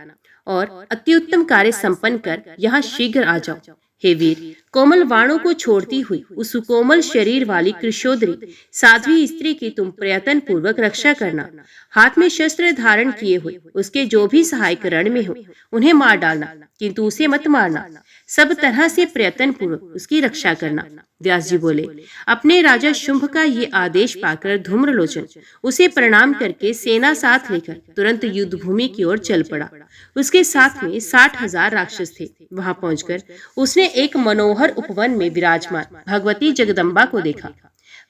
और अत्युत्तम कार्य संपन्न कर यहाँ शीघ्र आ जाओ। हे वीर, कोमल वाणों को छोड़ती हुई उस सुकोमल शरीर वाली कृशोदरी साध्वी स्त्री की तुम प्रयत्न पूर्वक रक्षा करना। हाथ में शस्त्र धारण किए हुए उसके जो भी सहायक रण में हो उन्हें मार डालना, किंतु उसे मत मारना। सब तरह से प्रयत्न पूर्वक उसकी रक्षा करना। व्यास जी बोले, अपने राजा शुंभ का ये आदेश पाकर धूम्रलोचन उसे प्रणाम करके सेना साथ लेकर तुरंत युद्ध भूमि की ओर चल पड़ा। उसके साथ में 60,000 राक्षस थे। वहां पहुंचकर उसने एक मनोहर उपवन में विराजमान भगवती जगदम्बा को देखा।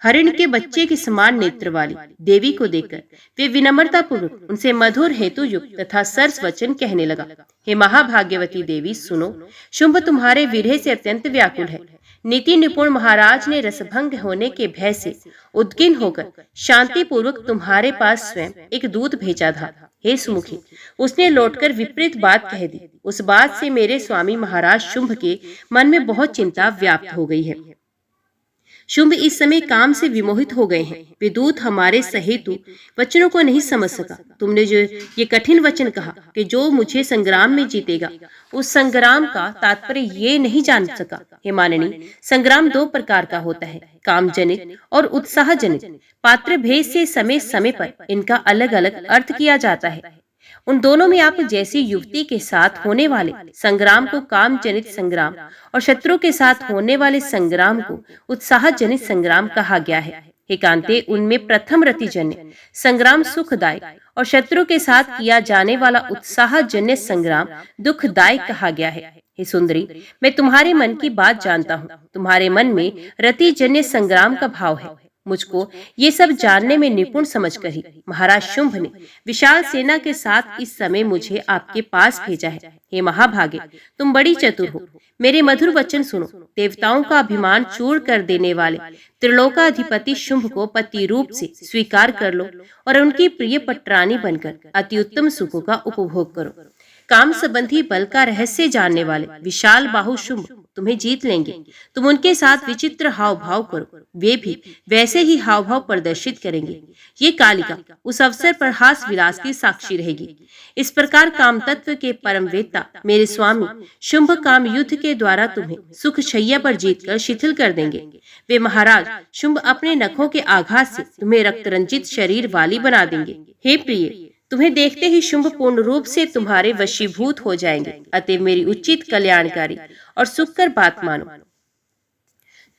हरिण के बच्चे के समान नेत्र वाली देवी को देखकर वे विनम्रता पूर्वक उनसे मधुर हेतु युक्त तथा सरस वचन कहने लगा। हे महाभाग्यवती देवी, सुनो, शुंभ तुम्हारे विरह से अत्यंत व्याकुल है। नीति निपुण महाराज ने रसभंग होने के भय से उद्गिन होकर शांति पूर्वक तुम्हारे पास स्वयं एक दूत भेजा था। हे सुमुखी, उसने लौटकर विपरीत बात कह दी। उस बात से मेरे स्वामी महाराज शुंभ के मन में बहुत चिंता व्याप्त हो गई है। शुंभ इस समय काम से विमोहित हो गए हैं। वे दूत हमारे सहेतु वचनों को नहीं समझ सका। तुमने जो ये कठिन वचन कहा कि जो मुझे संग्राम में जीतेगा, उस संग्राम का तात्पर्य ये नहीं जान सका। हे माननी, संग्राम दो प्रकार का होता है, काम जनित और उत्साह जनित। पात्र भेद से समय समय पर इनका अलग अलग अर्थ किया जाता है। उन दोनों में आप जैसी युवती के साथ होने वाले संग्राम को काम जनित संग्राम और शत्रु के साथ होने वाले संग्राम को उत्साह जनित संग्राम कहा गया है। एकांते उनमें प्रथम रतिजन्य संग्राम सुखदायक और शत्रु के साथ किया जाने वाला उत्साह जन्य संग्राम दुखदायक कहा गया है। हे सुंदरी, मैं तुम्हारे मन की बात जानता हूँ। तुम्हारे मन में रतिजन्य संग्राम का भाव है। मुझको ये सब जानने में निपुण समझकर ही महाराज शुंभ ने विशाल सेना के साथ इस समय मुझे आपके पास भेजा है। हे महाभागे, तुम बड़ी चतुर हो। मेरे मधुर वचन सुनो। देवताओं का अभिमान चूर कर देने वाले त्रिलोकाधिपति शुंभ को पति रूप से स्वीकार कर लो और उनकी प्रिय पटरानी बनकर अति उत्तम सुखों का उपभोग करो। काम संबंधी बल का रहस्य जानने वाले विशाल बाहु शुंभ तुम्हें जीत लेंगे। तुम उनके साथ विचित्र हाव भाव करो, वे भी वैसे ही हाव भाव प्रदर्शित करेंगे। ये कालिका उस अवसर पर हास विलास की साक्षी रहेगी। इस प्रकार काम तत्व के परमवेत्ता मेरे स्वामी शुंभ काम युद्ध के द्वारा तुम्हें सुख शैया पर जीतकर शिथिल कर देंगे। वे महाराज शुंभ अपने नखों के आघात से तुम्हें रक्त रंजित शरीर वाली बना देंगे। हे प्रिय, तुम्हें देखते ही शुंभ पूर्ण रूप से तुम्हारे वशीभूत हो जाएंगे। अतः मेरी उचित कल्याणकारी और सुखकर बात मानो।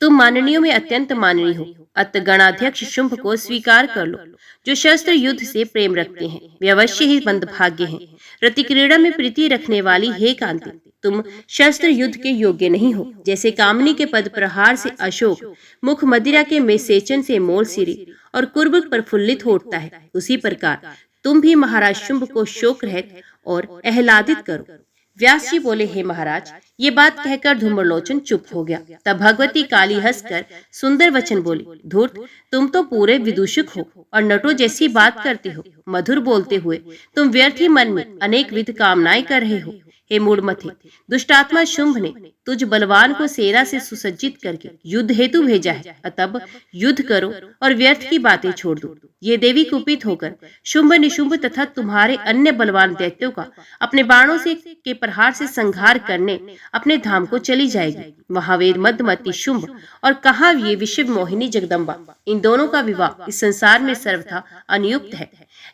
तुम माननीयों में अत्यंत माननीय हो। अतः गणाध्यक्ष शुंभ को स्वीकार कर लो, जो शस्त्र युद्ध से प्रेम रखते हैं। वे अवश्य ही मंदभाग्य हैं। रति क्रीड़ा में प्रीति रखने वाली हे कांति, तुम शस्त्र युद्ध के योग्य नहीं हो। जैसे कामनी के पद प्रहार से अशोक मुख मदिरा के मेसेचन से मोल सिरी और कुर्ब प्रफुल्लित होता है, उसी प्रकार तुम भी महाराज शुंभ को शोक रहित और आह्लादित करो। व्यास जी बोले, हे महाराज, ये बात कहकर धूम्रलोचन चुप हो गया। तब भगवती काली हंसकर सुंदर वचन बोली, धूर्त, तुम तो पूरे विदूषक हो और नटो जैसी बात करते हो। मधुर बोलते हुए तुम व्यर्थ ही मन में अनेक विध कामनाएं कर रहे हो। हे मूढ़मते, दुष्टात्मा शुंभ ने तुझ बलवान को सेना से सुसज्जित करके युद्ध हेतु भेजा है। तब युद्ध करो और व्यर्थ की बातें छोड़ दो। ये देवी कुपित होकर शुंभ निशुंभ तथा तुम्हारे अन्य बलवान दैत्यों का अपने बाणों से के प्रहार से संहार करने अपने धाम को चली जाएगी। वहां वेद मदमती शुंभ और कहाँ ये विशिव मोहिनी जगदम्बा, इन दोनों का विवाह इस संसार में सर्वथा अनुयुक्त है।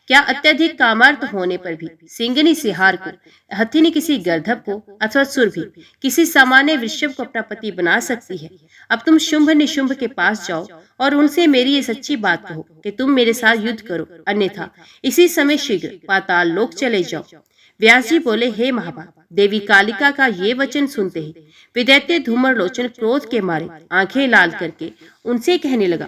क्या अत्यधिक कामार्थ होने पर भी सिंगनी सिहार को, हथिनी किसी गर्दभ को अथवा सुरभि किसी सामान्य वृषभ को अपना पति बना सकती है? अब तुम शुंभ निशुंभ के पास जाओ और उनसे मेरी ये सच्ची बात कहो कि तुम मेरे साथ युद्ध करो, अन्यथा इसी समय शीघ्र पाताल लोक चले जाओ। व्यास जी बोले, हे महाभाग, देवी कालिका का ये वचन सुनते ही विदैत्य धूम्रलोचन क्रोध के मारे आंखें लाल करके उनसे कहने लगा,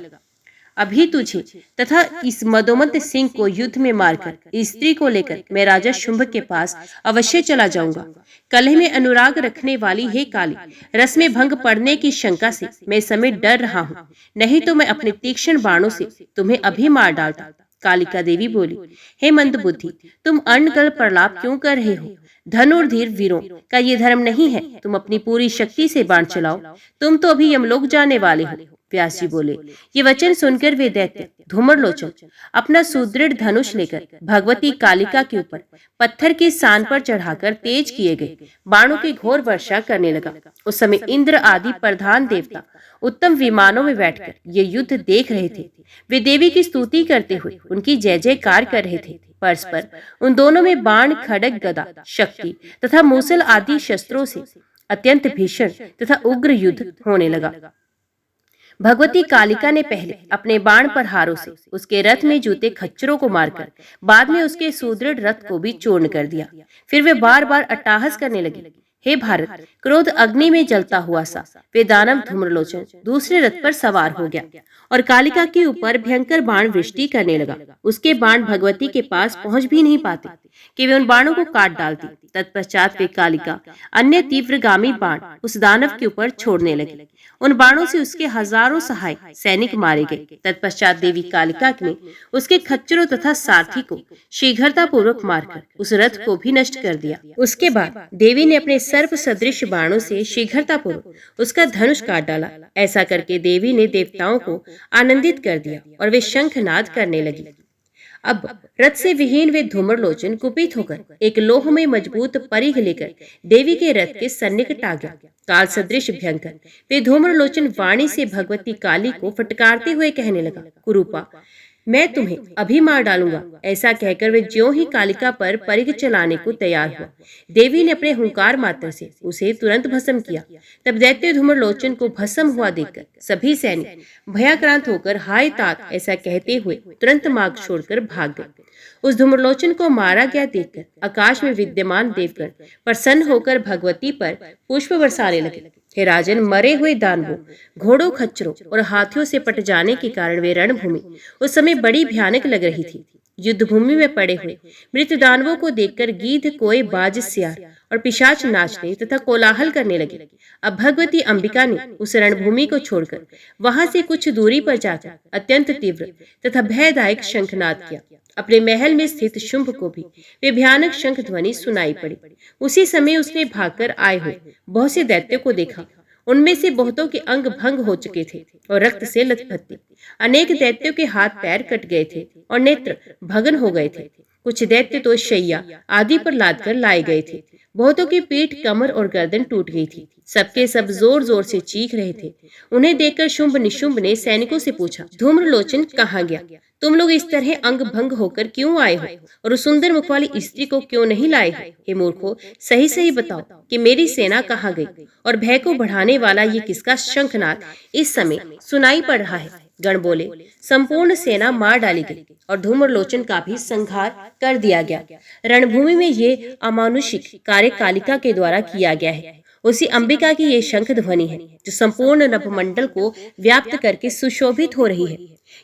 अभी तुझे तथा इस मदोमत सिंह को युद्ध में मारकर स्त्री को लेकर मैं राजा शुंभ के पास अवश्य चला जाऊंगा। कलह में अनुराग रखने वाली हे काली, रस में भंग पड़ने की शंका से मैं समय डर रहा हूँ, नहीं तो मैं अपने तीक्ष्ण बाणों से तुम्हें अभी मार डालता। कालिका देवी बोली, हे मंद बुद्धि, तुम अनर्गल प्रलाप क्यों कर रहे हो? धनुर्धीर वीरों का ये धर्म नहीं है। तुम अपनी पूरी शक्ति से बाण चलाओ, तुम तो अभी यमलोक जाने वाले हो। व्यास जी बोले, ये वचन सुनकर वे दैत्य धूम्रलोचन अपना सुदृढ़ धनुष लेकर भगवती कालिका के ऊपर पत्थर की सान पर चढ़ाकर तेज किए गए बाणों की घोर वर्षा करने लगा। उस समय इंद्र आदि प्रधान देवता उत्तम विमानों में बैठकर ये युद्ध देख रहे थे। वे देवी की स्तुति करते हुए उनकी जय जयकार कर रहे थे। परस्पर उन दोनों में बाण, खड्ग, गदा, शक्ति तथा मूसल आदि शस्त्रों से अत्यंत भीषण तथा उग्र युद्ध होने लगा। भगवती कालिका ने पहले अपने बाण प्रहारों से उसके रथ में जूते खच्चरों को मारकर बाद में उसके सुदृढ़ रथ को भी चूर्ण कर दिया। फिर वे बार बार अट्टहास करने लगी, हे भारत, क्रोध अग्नि में जलता हुआ सा वे दानव धूम्रलोचन दूसरे रथ पर सवार हो गया और कालिका के ऊपर भयंकर बाण वृष्टि करने लगा। उसके बाण भगवती के पास पहुंच भी नहीं पाते कि वे उन बाणों को काट डालती। तत्पश्चात वे कालिका अन्य तीव्रगामी बाण उस दानव के ऊपर छोड़ने लगी। उन बाणों से उसके हजारों सहायक सैनिक मारे गए। तत्पश्चात देवी कालिका ने उसके खच्चरों तथा सारथी को शीघ्रता पूर्वक मारकर उस रथ को भी नष्ट कर दिया। उसके बाद देवी ने अपने सर्प सदृश बाणों से शीघ्रतापूर्वक उसका धनुष काट डाला। ऐसा करके देवी ने देवताओं को आनंदित कर दिया और वे शंखनाद करने लगी। अब रथ से विहीन वे धूम्रलोचन कुपित होकर एक लोह में मजबूत परिघ लेकर देवी के रथ के सन्निकट आ गया। काल सदृश भयंकर वे धूम्रलोचन वाणी से भगवती काली को फटकारते हुए कहने लगा, कुरूपा, मैं तुम्हें अभी मार डालूंगा। ऐसा कहकर वे ज्यों ही कालिका पर परिघ चलाने को तैयार हुआ, देवी ने अपने हुंकार मात्र से उसे तुरंत भस्म किया। तब दैत्य धूम्रलोचन को भस्म हुआ देखकर सभी सैनिक भयाक्रांत होकर हाय तात ऐसा कहते हुए तुरंत मार्ग छोड़कर भाग गए। उस धूम्रलोचन को मारा गया देखकर आकाश में विद्यमान देवगण प्रसन्न होकर भगवती पर पुष्प बरसाने लगे। हे राजन, मरे हुए दानवों, घोड़ों, खच्चरों और हाथियों से पट जाने के कारण वे रणभूमि उस समय बड़ी भयानक लग रही थी। युद्ध भूमि में पड़े हुए मृत दानवों को देखकर गीध, कोए, बाज, सियार और पिशाच नाचने तथा कोलाहल करने लगे। अब भगवती अंबिका ने उस रणभूमि को छोड़कर वहां से कुछ दूरी पर जाकर अत्यंत तीव्र तथा भयदायक शंखनाद किया। अपने महल में स्थित शुंभ को भी वे भयानक शंख ध्वनि सुनाई पड़ी। उसी समय उसने भागकर आए हुए बहुत से दैत्यों को देखा। उनमें से बहुतों के अंग भंग हो चुके थे और रक्त से लथपथ थे। अनेक दैत्यों के हाथ पैर कट गए थे और नेत्र भग्न हो गए थे। कुछ दैत्य तो शैया आदि पर लाद कर लाए गए थे। बहुतों की पीठ, कमर और गर्दन टूट गई थी। सबके सब जोर जोर से चीख रहे थे। उन्हें देखकर शुंभ निशुंभ ने सैनिकों से पूछा, धूम्रलोचन कहाँ गया? तुम लोग इस तरह अंग भंग होकर क्यों आए हो और उस सुंदर मुख वाली स्त्री को क्यों नहीं लाए हो? हे मूर्खों, सही सही बताओ कि मेरी सेना कहाँ गई और भय को बढ़ाने वाला ये किसका शंखनाद इस समय सुनाई पड़ रहा है? गण बोले, संपूर्ण सेना मार डाली गई और धूम्रलोचन का भी संहार कर दिया गया। रणभूमि में ये अमानुषिक कार्य कालिका के द्वारा किया गया है। उसी अंबिका की ये शंख ध्वनि है जो संपूर्ण नभमंडल को व्याप्त करके सुशोभित हो रही है।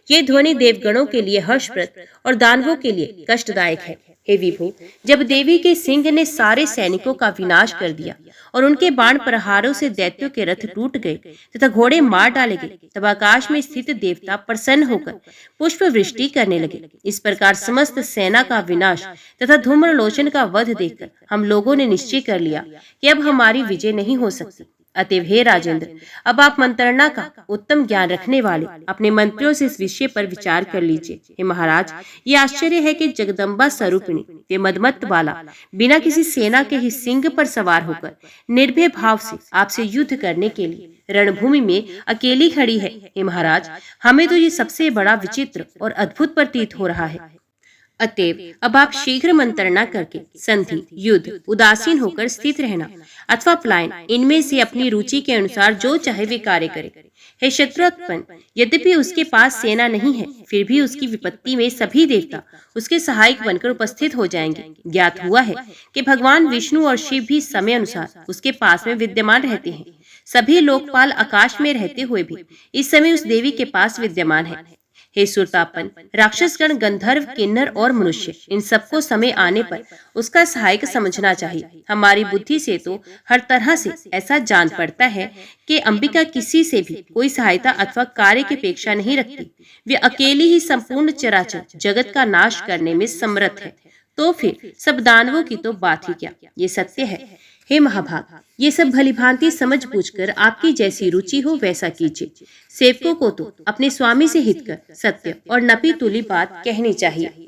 ये ध्वनि देवगणों के लिए हर्षप्रद और दानवों के लिए कष्टदायक है। हे विभु, जब देवी के सिंह ने सारे सैनिकों का विनाश कर दिया और उनके बाण प्रहारों से दैत्यों के रथ टूट गए तथा घोड़े मार डाले गए, तब आकाश में स्थित देवता प्रसन्न होकर पुष्प वृष्टि करने लगे। इस प्रकार समस्त सेना का विनाश तथा धूम्रलोचन का वध देखकर हम लोगों ने निश्चय कर लिया कि अब हमारी विजय नहीं हो सकती। अतएव हे राजेंद्र, अब आप मंत्रणा का उत्तम ज्ञान रखने वाले अपने मंत्रियों से इस विषय पर विचार कर लीजिए। हे महाराज, ये आश्चर्य है कि जगदम्बा स्वरूपिणी वे मदमत्त बाला बिना किसी सेना के ही सिंह पर सवार होकर निर्भय भाव से आपसे युद्ध करने के लिए रणभूमि में अकेली खड़ी है। हे महाराज, हमें तो ये सबसे बड़ा विचित्र और अद्भुत प्रतीत हो रहा है। अतएव अब आप शीघ्र मंत्रणा करके संधि, युद्ध, उदासीन होकर स्थित रहना अथवा पलायन, इनमें से अपनी रुचि के अनुसार जो चाहे वे कार्य करे। हे शत्रुत्पन्न, यद्यपि उसके पास सेना नहीं है, फिर भी उसकी विपत्ति में सभी देवता उसके सहायक बनकर उपस्थित हो जाएंगे। ज्ञात हुआ है कि भगवान विष्णु और शिव भी समय अनुसार उसके पास में विद्यमान रहते हैं। सभी लोकपाल आकाश में रहते हुए भी इस समय उस देवी के पास विद्यमान है। हे सुरतापन, राक्षसगण, गंधर्व, किन्नर और मनुष्य, इन सबको समय आने पर उसका सहायक समझना चाहिए। हमारी बुद्धि से तो हर तरह से ऐसा जान पड़ता है कि अंबिका किसी से भी कोई सहायता अथवा कार्य की अपेक्षा नहीं रखती। वे अकेली ही संपूर्ण चराचर जगत का नाश करने में समर्थ है। तो फिर सब दानवों की तो बात ही क्या, ये सत्य है। हे महाभाग, ये सब भलीभांति समझ बूझकर आपकी जैसी रुचि हो वैसा कीजिए। सेवकों को तो अपने स्वामी से हित कर सत्य और नपी तुली बात कहनी चाहिए।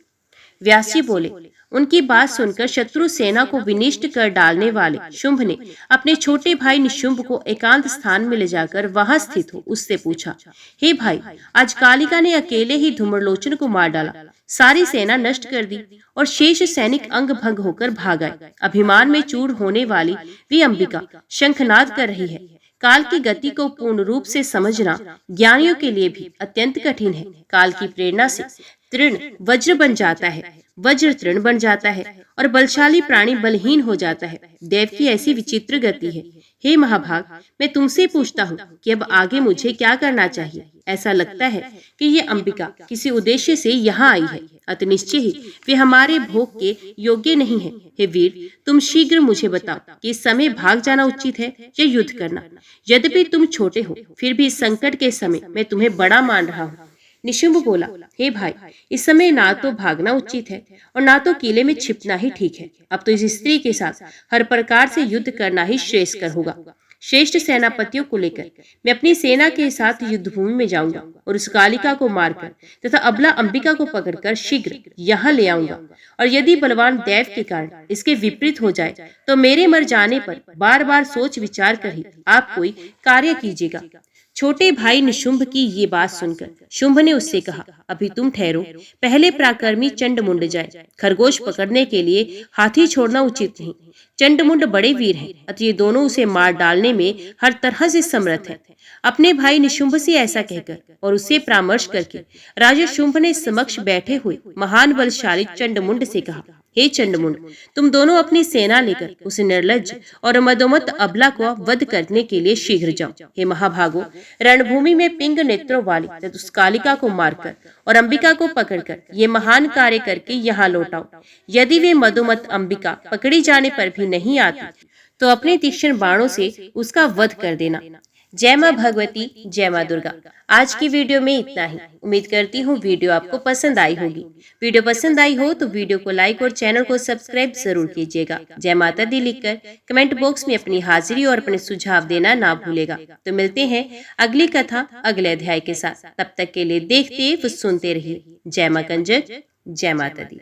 व्यास जी बोले, उनकी बात सुनकर शत्रु सेना को विनिष्ट कर डालने वाले शुंभ ने अपने छोटे भाई निशुंभ को एकांत स्थान में ले जाकर वहां स्थित हो उससे पूछा, हे भाई, आज कालिका ने अकेले ही धूम्रलोचन को मार डाला, सारी सेना नष्ट कर दी और शेष सैनिक अंग भंग होकर भाग आए। अभिमान में चूर होने वाली वी अंबिका शंखनाद कर रही है। काल की गति को पूर्ण रूप से समझना ज्ञानियों के लिए भी अत्यंत कठिन है। काल की प्रेरणा से तृण वज्र बन जाता है, वज्र तृण बन जाता है और बलशाली प्राणी बलहीन हो जाता है। देव की ऐसी विचित्र गति है। हे महाभाग, मैं तुमसे पूछता हूँ कि अब आगे मुझे क्या करना चाहिए। ऐसा लगता है कि ये अंबिका किसी उद्देश्य से यहाँ आई है, अतः निश्चय ही वे हमारे भोग के योग्य नहीं है। हे वीर, तुम शीघ्र मुझे बताओ कि इस समय भाग जाना उचित है या युद्ध करना। यद्यपि तुम छोटे हो, फिर भी इस संकट के समय मैं तुम्हें बड़ा मान रहा हूँ। निशुंभ बोला, हे भाई, इस समय ना तो भागना उचित है और ना तो किले में छिपना ही ठीक है। अब तो इस स्त्री के साथ हर प्रकार से युद्ध करना ही श्रेष्ठकर होगा। श्रेष्ठ सेनापतियों को लेकर मैं अपनी सेना के साथ युद्ध भूमि में जाऊंगा और उस कालिका को मारकर तथा अबला अंबिका को पकड़कर शीघ्र यहाँ ले आऊंगा। और यदि बलवान देव के कारण इसके विपरीत हो जाए तो मेरे मर जाने पर बार बार सोच विचार कर ही आप कोई कार्य कीजिएगा। छोटे भाई निशुंभ की ये बात सुनकर शुंभ ने उससे कहा, अभी तुम ठहरो, पहले पराक्रमी चंडमुंड जाए। खरगोश पकड़ने के लिए हाथी छोड़ना उचित नहीं। चंडमुंड बड़े वीर हैं, अतः ये दोनों उसे मार डालने में हर तरह से समर्थ है। अपने भाई निशुंभ से ऐसा कहकर और उससे परामर्श करके राजा शुंभ ने समक्ष बैठे हुए महान बलशाली चंडमुंड से कहा, हे चंडमुंड, तुम दोनों अपनी सेना लेकर उस निर्लज्ज और मदोमत अबला को वध करने के लिए शीघ्र जाओ। हे महाभागो, रणभूमि में पिंग नेत्रों वाली उस कालिका को मारकर और अंबिका को पकड़कर ये महान कार्य करके यहाँ लौटाओ। यदि वे मदोमत अंबिका पकड़ी जाने पर भी नहीं आती तो अपने तीक्ष्ण बाणों से उसका वध कर देना। जय माँ भगवती, जय माँ दुर्गा। आज की वीडियो में इतना ही। उम्मीद करती हूँ वीडियो आपको पसंद आई होगी। वीडियो पसंद आई हो तो वीडियो को लाइक और चैनल को सब्सक्राइब जरूर कीजिएगा। जय माता दी लिखकर कमेंट बॉक्स में अपनी हाजिरी और अपने सुझाव देना ना भूलेगा। तो मिलते हैं अगली कथा अगले अध्याय के साथ। तब तक के लिए देखते व सुनते रहिए। जय माँ कंजक, जय माता दी।